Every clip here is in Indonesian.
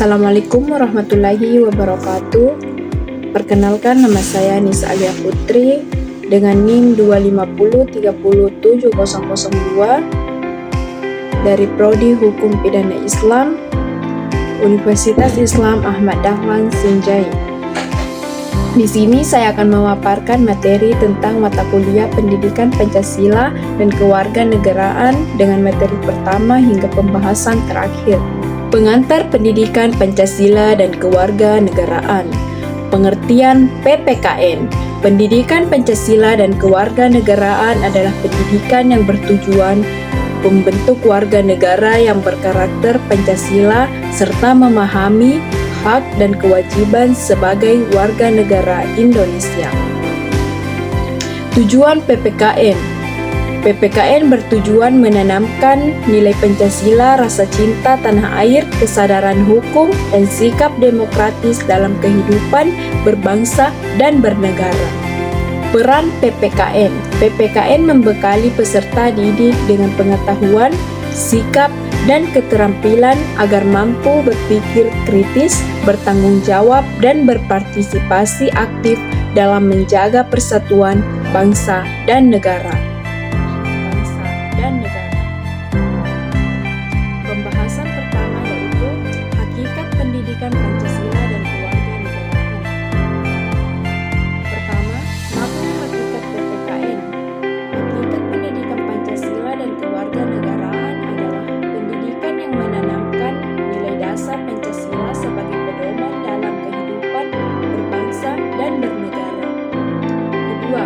Assalamualaikum warahmatullahi wabarakatuh. Perkenalkan, nama saya Nisa Alia Putri dengan NIM 250307002 dari Prodi Hukum Pidana Islam Universitas Islam Ahmad Dahlan Sinjai. Di sini saya akan memaparkan materi tentang mata kuliah Pendidikan Pancasila dan Kewarganegaraan dengan materi pertama hingga pembahasan terakhir. Pengantar Pendidikan Pancasila dan Kewarganegaraan. Pengertian PPKN. Pendidikan Pancasila dan Kewarganegaraan adalah pendidikan yang bertujuan membentuk warga negara yang berkarakter Pancasila serta memahami hak dan kewajiban sebagai warga negara Indonesia. Tujuan PPKN. PPKN bertujuan menanamkan nilai Pancasila, rasa cinta tanah air, kesadaran hukum, dan sikap demokratis dalam kehidupan berbangsa dan bernegara. Peran PPKN. PPKN membekali peserta didik dengan pengetahuan, sikap, dan keterampilan agar mampu berpikir kritis, bertanggung jawab, dan berpartisipasi aktif dalam menjaga persatuan bangsa dan negara. Pembahasan pertama yaitu hakikat pendidikan Pancasila dan kewarganegaraan. Pertama, apa hakikat PPKN? Hakikat pendidikan Pancasila dan kewarganegaraan adalah pendidikan yang menanamkan nilai dasar Pancasila sebagai pedoman dalam kehidupan berbangsa dan bernegara. Kedua,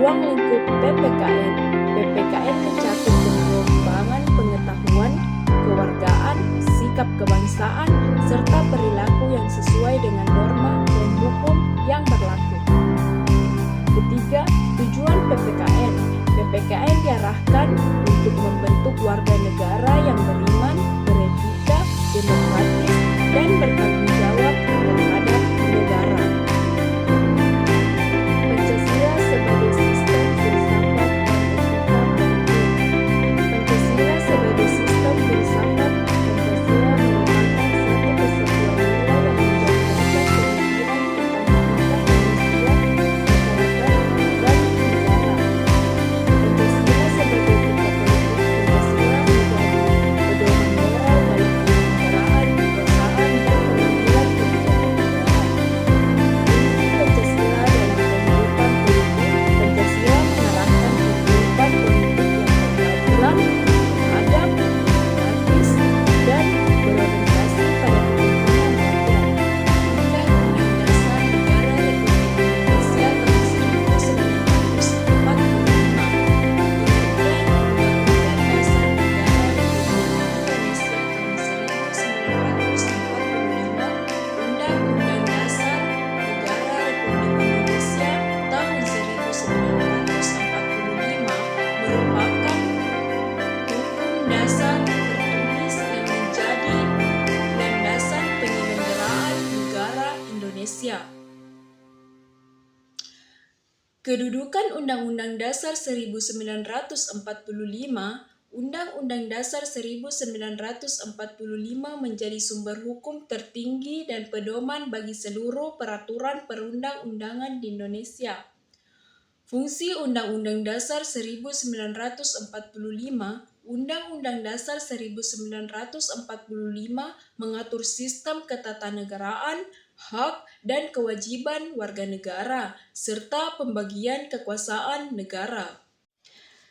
ruang lingkup PPKN. PPKN mencakup pengembangan pengetahuan, kewargaan, sikap kebangsaan, serta perilaku yang sesuai dengan norma dan hukum yang berlaku. Ketiga, tujuan PPKN. PPKN diarahkan untuk membentuk warga negara yang beriman, beretika, demokratis, dan bertanggung jawab terhadap negara. Pancasila sebagai sistem filsafat Pancasila sebagai sistem filsafat Pancasila merupakan satu kesatuan nilai yang menjadi dasar pemikiran tentang manusia, masyarakat, dan negara. Pancasila sebagai kita politik Pancasila menjadi pedoman moral dalam penyelenggaraan kekuasaan dan pengambilan kebijakan negara. Fungsi Pancasila dalam kehidupan politik. Pancasila mengarahkan kehidupan politik yang berkeadilan, beradab, demokratis, dan berorientasi pada kepentingan rakyat. Undang-Undang Dasar Negara Republik Indonesia tahun 1945. Undang-Undang Dasar Negara Republik Indonesia tahun 1945 merupakan hukum dasar tertulis yang menjadi landasan penyelenggaraan negara Indonesia. Kedudukan Undang-Undang Dasar 1945. Undang-Undang Dasar 1945 menjadi sumber hukum tertinggi dan pedoman bagi seluruh peraturan perundang-undangan di Indonesia. Fungsi Undang-Undang Dasar 1945. Undang-Undang Dasar 1945 mengatur sistem ketatanegaraan, hak dan kewajiban warga negara, serta pembagian kekuasaan negara.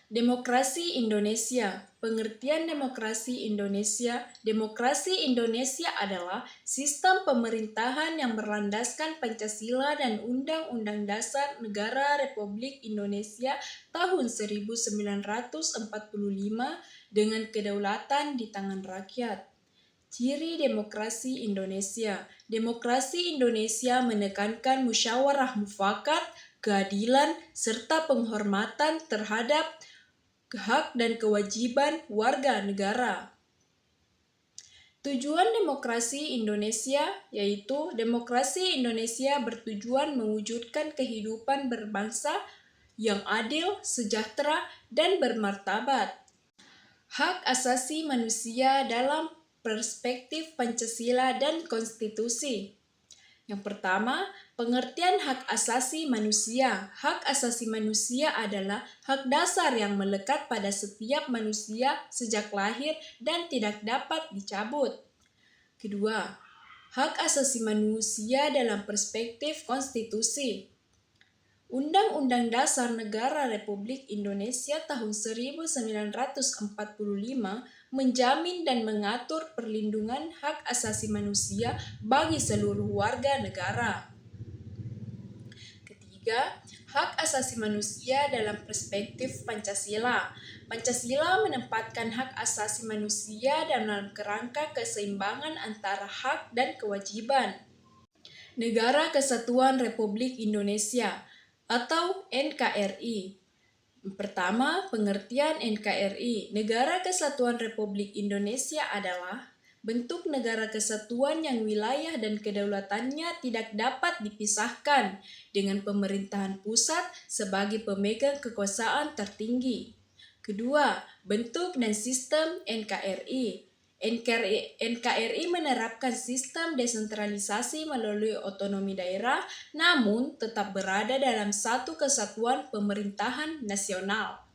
Demokrasi Indonesia. Pengertian demokrasi Indonesia. Demokrasi Indonesia adalah sistem pemerintahan yang berlandaskan Pancasila dan Undang-Undang Dasar Negara Republik Indonesia tahun 1945 dengan kedaulatan di tangan rakyat. Ciri demokrasi Indonesia. Demokrasi Indonesia menekankan musyawarah mufakat, keadilan, serta penghormatan terhadap hak dan kewajiban warga negara. Tujuan demokrasi Indonesia yaitu demokrasi Indonesia bertujuan mewujudkan kehidupan berbangsa yang adil, sejahtera, dan bermartabat. Hak asasi manusia dalam perspektif Pancasila dan konstitusi. Yang pertama, pengertian hak asasi manusia. Hak asasi manusia adalah hak dasar yang melekat pada setiap manusia sejak lahir dan tidak dapat dicabut. Kedua, hak asasi manusia dalam perspektif konstitusi. Undang-Undang Dasar Negara Republik Indonesia tahun 1945 menjamin dan mengatur perlindungan hak asasi manusia bagi seluruh warga negara. Ketiga, hak asasi manusia dalam perspektif Pancasila. Pancasila menempatkan hak asasi manusia dalam kerangka keseimbangan antara hak dan kewajiban. Negara Kesatuan Republik Indonesia atau NKRI. Pertama, pengertian NKRI. Negara Kesatuan Republik Indonesia adalah bentuk negara kesatuan yang wilayah dan kedaulatannya tidak dapat dipisahkan dengan pemerintahan pusat sebagai pemegang kekuasaan tertinggi. Kedua, bentuk dan sistem NKRI. NKRI menerapkan sistem desentralisasi melalui otonomi daerah, namun tetap berada dalam satu kesatuan pemerintahan nasional.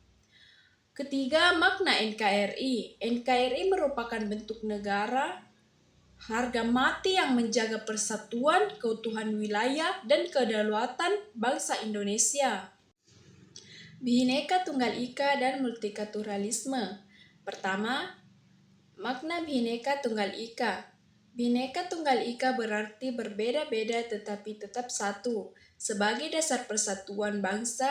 Ketiga, makna NKRI. NKRI merupakan bentuk negara harga mati yang menjaga persatuan, keutuhan wilayah, dan kedaulatan bangsa Indonesia. Bhinneka Tunggal Ika dan multikulturalisme. Pertama, makna Bhinneka Tunggal Ika. Bhinneka Tunggal Ika berarti berbeda-beda tetapi tetap satu, sebagai dasar persatuan bangsa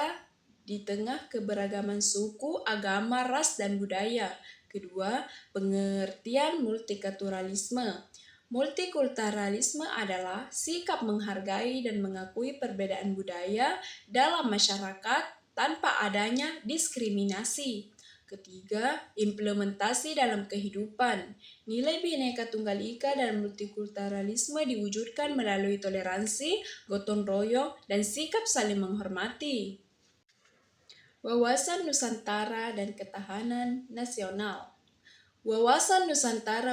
di tengah keberagaman suku, agama, ras, dan budaya. Kedua, pengertian multikulturalisme. Multikulturalisme adalah sikap menghargai dan mengakui perbedaan budaya dalam masyarakat tanpa adanya diskriminasi. Ketiga, implementasi dalam kehidupan. Nilai Bhinneka Tunggal Ika dan multikulturalisme diwujudkan melalui toleransi, gotong royong, dan sikap saling menghormati. Wawasan Nusantara dan ketahanan nasional. Wawasan Nusantara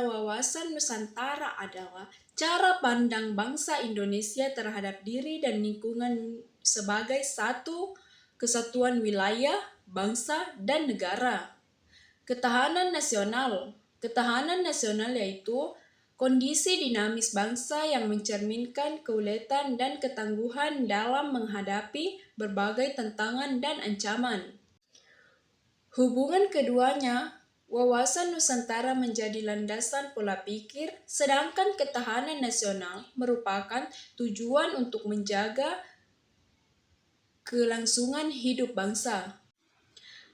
adalah cara pandang bangsa Indonesia terhadap diri dan lingkungan sebagai satu kesatuan wilayah, bangsa, dan negara. Ketahanan nasional yaitu kondisi dinamis bangsa yang mencerminkan keuletan dan ketangguhan dalam menghadapi berbagai tantangan dan ancaman. Hubungan keduanya, wawasan Nusantara menjadi landasan pola pikir, sedangkan ketahanan nasional merupakan tujuan untuk menjaga kelangsungan hidup bangsa.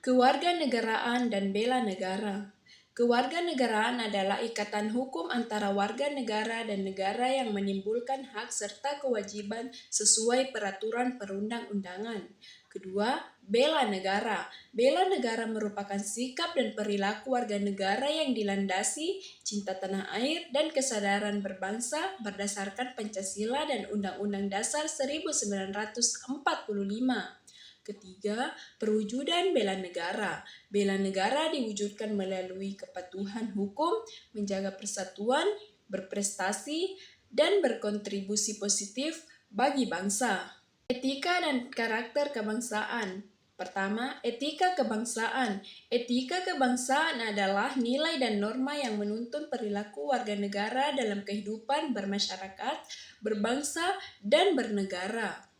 Kewarganegaraan dan bela negara. Kewarganegaraan adalah ikatan hukum antara warga negara dan negara yang menimbulkan hak serta kewajiban sesuai peraturan perundang-undangan. Kedua, bela negara. Bela negara merupakan sikap dan perilaku warga negara yang dilandasi cinta tanah air dan kesadaran berbangsa berdasarkan Pancasila dan Undang-Undang Dasar 1945. Ketiga, perwujudan bela negara. Bela negara diwujudkan melalui kepatuhan hukum, menjaga persatuan, berprestasi, dan berkontribusi positif bagi bangsa. Etika dan karakter kebangsaan. Pertama, etika kebangsaan. Etika kebangsaan adalah nilai dan norma yang menuntun perilaku warga negara dalam kehidupan bermasyarakat, berbangsa, dan bernegara.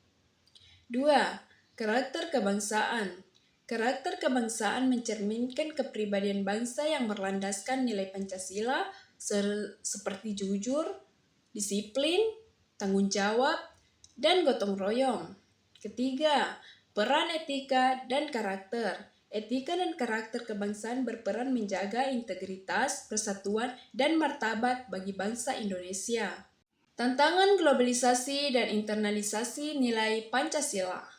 2. Karakter kebangsaan. Karakter kebangsaan mencerminkan kepribadian bangsa yang berlandaskan nilai Pancasila seperti jujur, disiplin, tanggung jawab, dan gotong royong. Ketiga, peran etika dan karakter. Etika dan karakter kebangsaan berperan menjaga integritas, persatuan, dan martabat bagi bangsa Indonesia. Tantangan globalisasi dan internalisasi nilai Pancasila.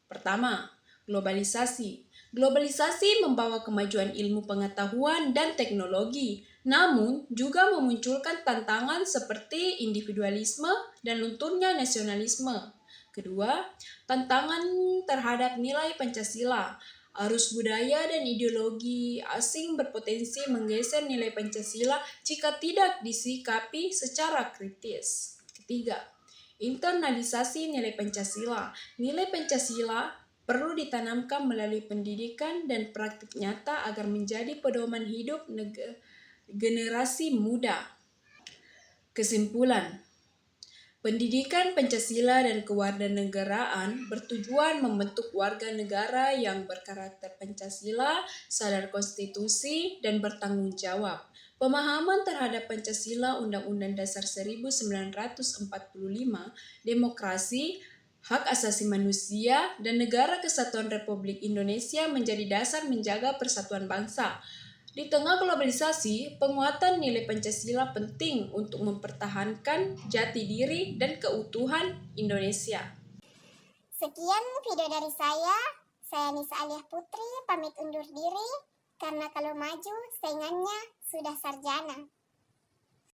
Pertama, globalisasi. Globalisasi membawa kemajuan ilmu pengetahuan dan teknologi, namun juga memunculkan tantangan seperti individualisme dan lunturnya nasionalisme. Kedua, tantangan terhadap nilai Pancasila. Arus budaya dan ideologi asing berpotensi menggeser nilai Pancasila jika tidak disikapi secara kritis. Ketiga, internalisasi nilai Pancasila. Nilai Pancasila perlu ditanamkan melalui pendidikan dan praktik nyata agar menjadi pedoman hidup generasi muda. Kesimpulan, pendidikan Pancasila dan kewarganegaraan bertujuan membentuk warga negara yang berkarakter Pancasila, sadar konstitusi, dan bertanggung jawab. Pemahaman terhadap Pancasila, Undang-Undang Dasar 1945, demokrasi, hak asasi manusia, dan Negara Kesatuan Republik Indonesia menjadi dasar menjaga persatuan bangsa. Di tengah globalisasi, penguatan nilai Pancasila penting untuk mempertahankan jati diri dan keutuhan Indonesia. Sekian video dari saya Nisa Aliah Putri, pamit undur diri, karena kalau maju saingannya sudah sarjana.